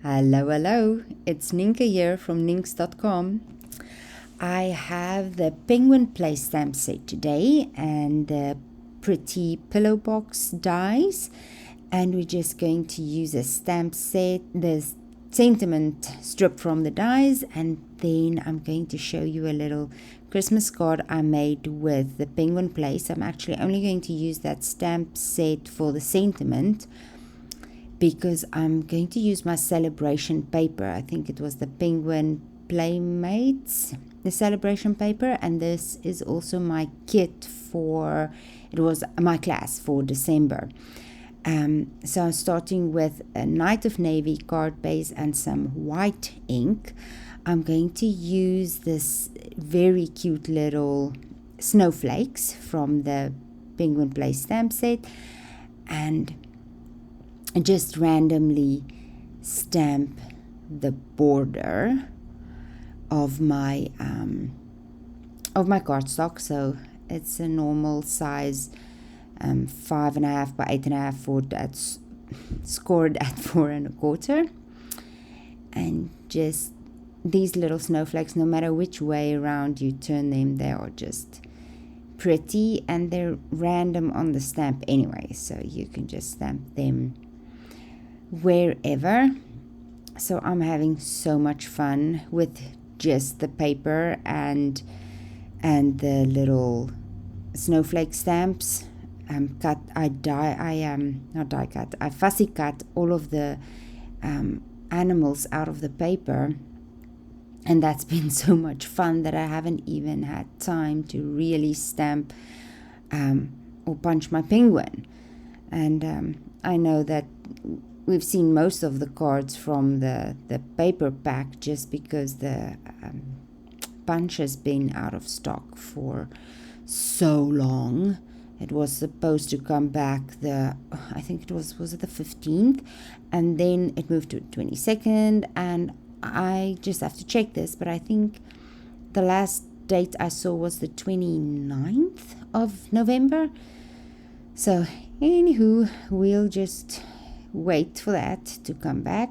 Hello, hello, it's Nienke here from Nienks.com. I have the penguin play stamp set today and the pretty pillow box dies, and we're just going to use a stamp set, the sentiment strip from the dies, and then I'm going to show you a little Christmas card I made with the penguin play. So I'm actually only going to use that stamp set for the sentiment, because I'm going to use my celebration paper. I think it was the Penguin Playmates, the celebration paper, and this is also my kit for, it was my class for December. So I'm starting with a Night of Navy card base and some white ink. I'm going to use this very cute little snowflakes from the Penguin Play stamp set, and just randomly stamp the border of my cardstock. So it's a normal size 5.5 by 8.5 for that's scored at 4 1/4, and just these little snowflakes, no matter which way around you turn them, they are just pretty, and they're random on the stamp anyway, so you can just stamp them wherever. So I'm having so much fun with just the paper and the little snowflake stamps. I fussy cut all of the animals out of the paper, and that's been so much fun that I haven't even had time to really stamp or punch my penguin. And I know that we've seen most of the cards from the paper pack, just because the punch has been out of stock for so long. It was supposed to come back I think it was it the 15th, and then it moved to 22nd, and I just have to check this, but I think the last date I saw was the 29th of November. So anywho, we'll just wait for that to come back.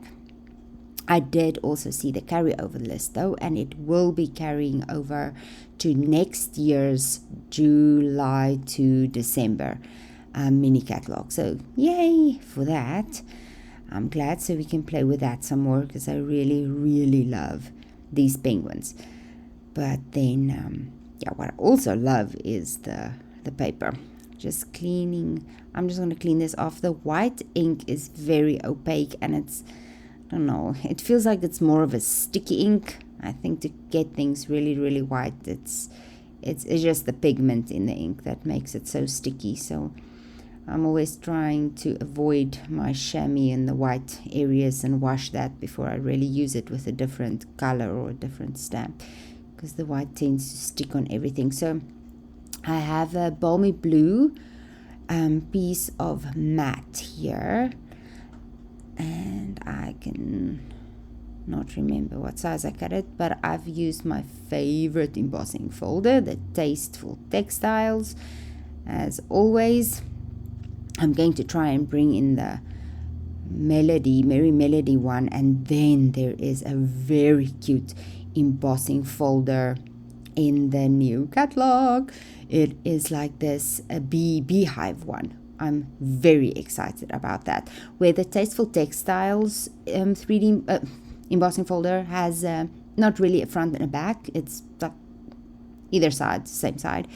I did also see the carryover list though, and it will be carrying over to next year's July to December mini catalog. So yay for that. I'm glad, so we can play with that some more, because I really, really love these penguins. But then, what I also love is the paper. Just cleaning. I'm just going to clean this off. The white ink is very opaque, and it's, I don't know, it feels like it's more of a sticky ink. I think to get things really, really white, it's just the pigment in the ink that makes it so sticky. So I'm always trying to avoid my chamois in the white areas and wash that before I really use it with a different color or a different stamp, because the white tends to stick on everything. So I have a balmy blue piece of matte here, and I can not remember what size I cut it, but I've used my favorite embossing folder, the Tasteful Textiles, as always. I'm going to try and bring in the Merry Melody one, and then there is a very cute embossing folder in the new catalog. It is like this, a beehive one. I'm very excited about that. Where the Tasteful Textiles 3D embossing folder has not really a front and a back. It's like either side, same side.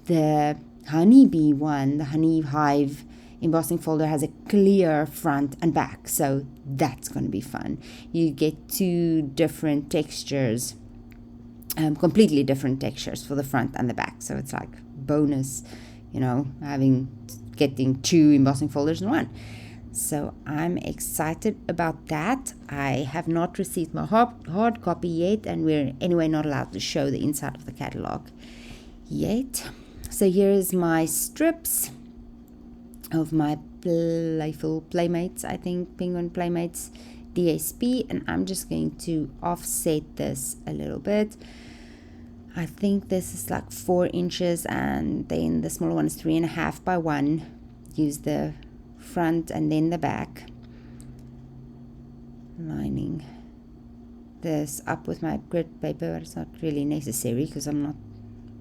The honeybee one, the honey hive embossing folder, has a clear front and back. So that's going to be fun. You get two different textures, completely different textures for the front and the back. So it's like bonus, getting two embossing folders in one. So I'm excited about that. I have not received my hard copy yet, and we're anyway not allowed to show the inside of the catalog yet. So here is my strips of my playful Playmates, I think Penguin Playmates DSP, and I'm just going to offset this a little bit. I think this is like 4 inches, and then the smaller one is 3.5 by 1. Use the front and then the back. lining this up with my grid paper, but it's not really necessary because I'm not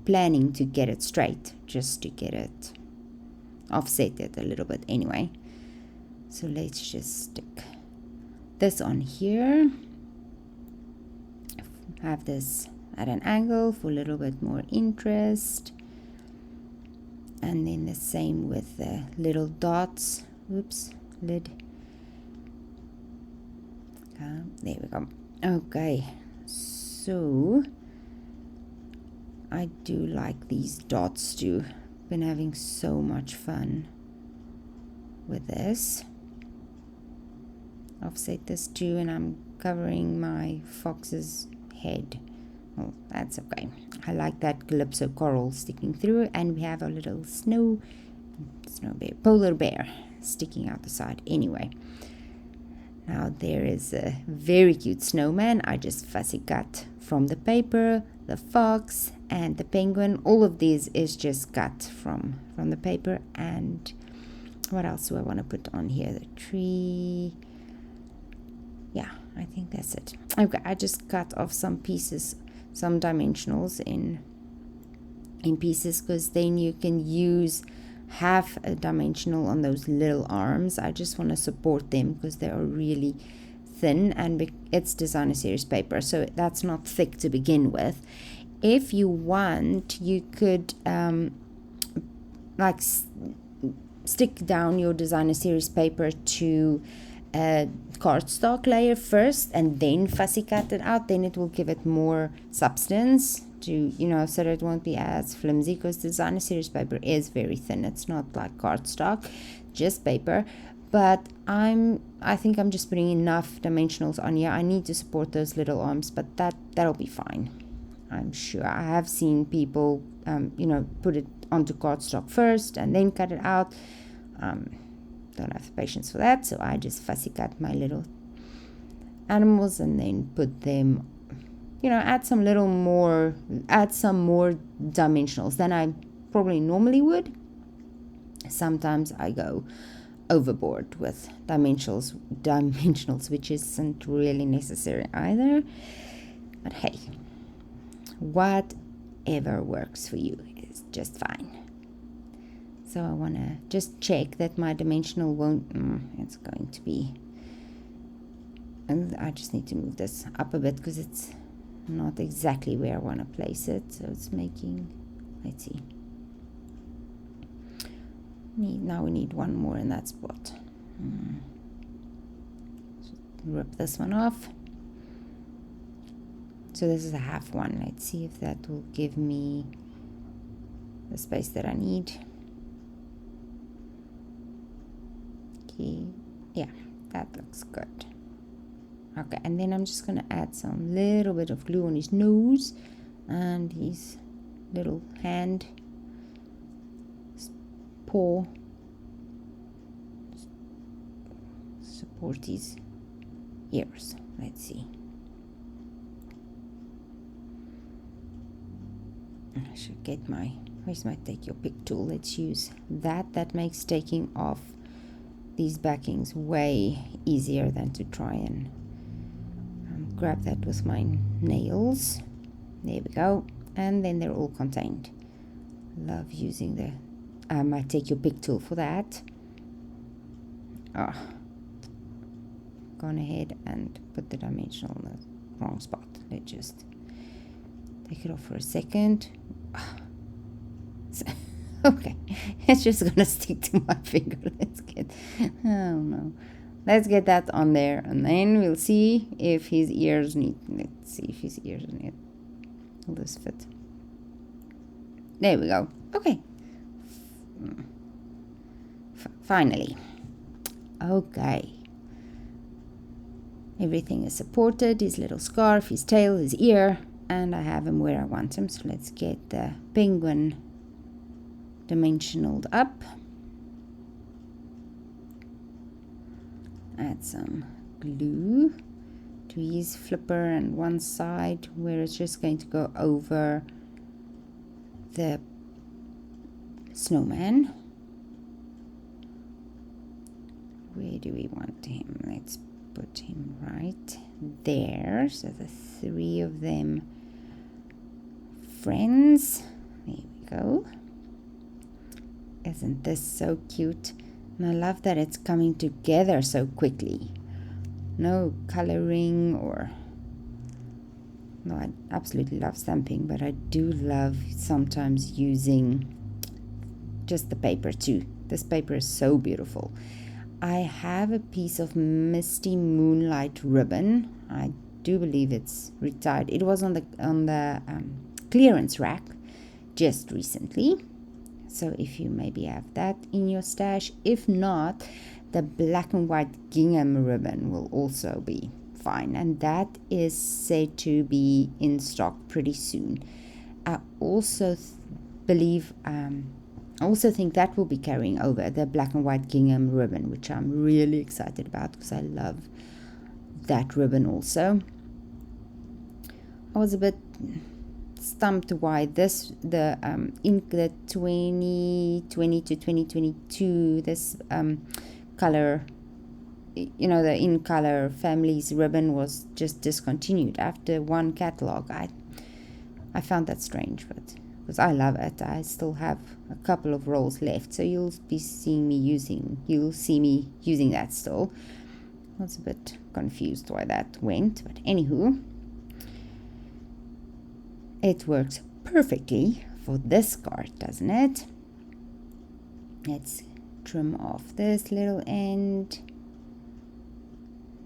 planning to get it straight, just to get it offset it a little bit anyway. So let's just stick this on here, have this at an angle for a little bit more interest, and then the same with the little dots. Oops, lid. There we go. Okay, so I do like these dots too. Been having so much fun with this. Offset this too, and I'm covering my fox's head. Oh, that's okay. I like that calypso coral sticking through, and we have a little snow bear, polar bear sticking out the side. Anyway, now there is a very cute snowman. I just fussy cut from the paper, the fox and the penguin. All of these is just cut from the paper. And what else do I want to put on here? The tree. Yeah, I think that's it. Okay, I just cut off some pieces, some dimensionals in pieces, because then you can use half a dimensional on those little arms. I just want to support them because they are really thin, and it's designer series paper, so that's not thick to begin with. If you want, you could like stick down your designer series paper to a cardstock layer first and then fussy cut it out. Then it will give it more substance to, so that it won't be as flimsy, because designer series paper is very thin. It's not like cardstock, just paper. But I think I'm just putting enough dimensionals on here. I need to support those little arms, but that'll be fine, I'm sure. I have seen people put it onto cardstock first and then cut it out. Don't have the patience for that, so I just fussy cut my little animals and then put them, add some more dimensionals than I probably normally would. Sometimes I go overboard with dimensionals, which isn't really necessary either. But hey, whatever works for you is just fine. So I want to just check that my dimensional won't, it's going to be, and I just need to move this up a bit because it's not exactly where I want to place it. So it's making, let's see. Now we need one more in that spot. Rip this one off. So this is a half one. Let's see if that will give me the space that I need. Yeah, that looks good. Okay, and then I'm just going to add some little bit of glue on his nose and his little hand, paw, support his ears. Let's see. I should get where's my take your pick tool? Let's use that. That makes taking off these backings way easier than to try and grab that with my nails. There we go. And then they're all contained. Love using the my take your pick tool for that. Gone ahead and put the dimensional in the wrong spot. Let's just take it off for a second. Okay, it's just gonna stick to my finger. Let's get that on there, and then we'll see if his ears need. Let's see if his ears need. Will this fit? There we go. Okay. Finally. Okay. Everything is supported. His little scarf, his tail, his ear, and I have him where I want him. So let's get the penguin dimensionaled up. Add some glue to his flipper and one side where it's just going to go over the snowman. Where do we want him? Let's put him right there. So the three of them friends. There we go. Isn't this so cute? And I love that it's coming together so quickly. No coloring or... No, I absolutely love stamping, but I do love sometimes using just the paper too. This paper is so beautiful. I have a piece of Misty Moonlight ribbon. I do believe it's retired. It was on the clearance rack just recently. So if you maybe have that in your stash, if not, the black and white gingham ribbon will also be fine, and that is said to be in stock pretty soon. I also believe I also think that will be carrying over, the black and white gingham ribbon, which I'm really excited about because I love that ribbon also. I was a bit stumped why the 2020 to 2022 this color, you know, the in color families ribbon was just discontinued after one catalog. I found that strange, but because I love it, I still have a couple of rolls left, so you'll see me using that still. I was a bit confused why that went, but anywho, it works perfectly for this card, doesn't it? Let's trim off this little end.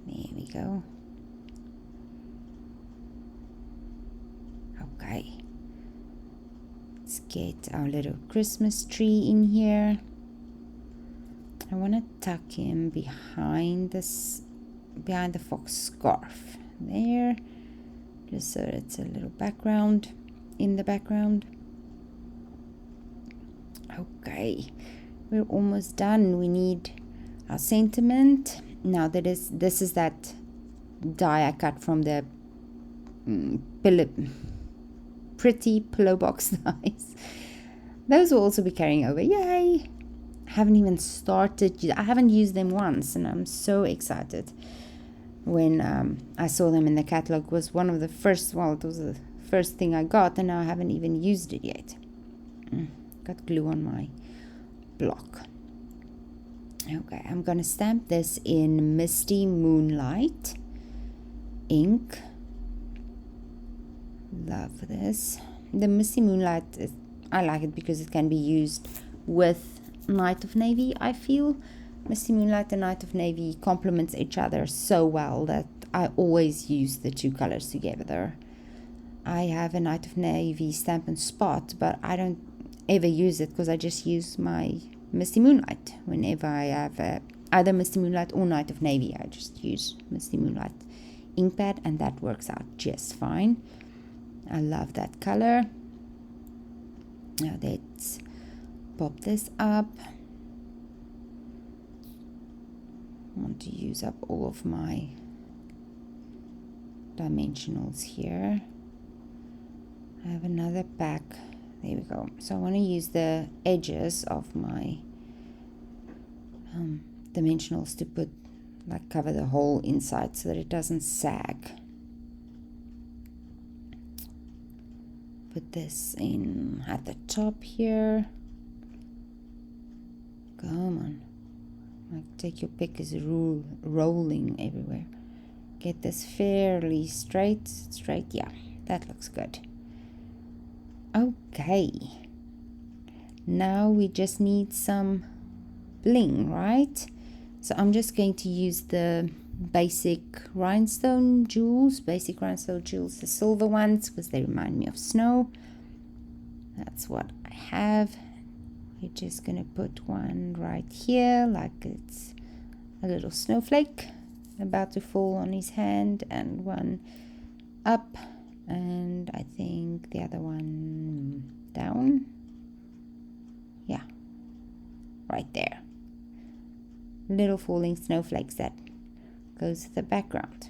There we go. Okay. Let's get our little Christmas tree in here. I want to tuck him behind the fox scarf. There. Just so it's a little background in the background. Okay. We're almost done. We need our sentiment. Now this is that die I cut from the pretty pillow box dies. Those will also be carrying over. Yay! Haven't even started. I haven't used them once, and I'm so excited. When I saw them in the catalog, was one of the first. Well, it was the first thing I got, and I haven't even used it yet. Got glue on my block. Okay, I'm gonna stamp this in Misty Moonlight ink. Love this. The Misty Moonlight I like it because it can be used with Night of Navy. I feel Misty Moonlight and Night of Navy complements each other so well that I always use the two colors together. I have a Night of Navy Stampin' Spot, but I don't ever use it because I just use my Misty Moonlight. Whenever I have either Misty Moonlight or Night of Navy, I just use Misty Moonlight ink pad, and that works out just fine. I love that color. Now let's pop this up. I want to use up all of my dimensionals here. I have another pack. There we go. So I want to use the edges of my dimensionals to cover the whole inside so that it doesn't sag. Put this in at the top here. Come on. Take your pick, is rolling everywhere. Get this fairly straight. Yeah, that looks good. Okay. Now we just need some bling, right? So I'm just going to use the basic rhinestone jewels, the silver ones, because they remind me of snow. That's what I have. We're just gonna put one right here, like it's a little snowflake about to fall on his hand, and one up, and I think the other one down. Yeah, right there. Little falling snowflakes that goes with the background.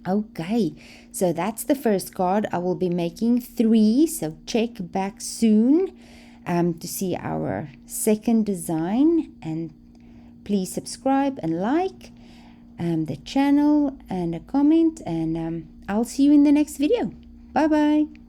Okay, so that's the first card. I will be making 3, so check back soon to see our second design, and please subscribe and like. the channel and a comment, and I'll see you in the next video. Bye bye.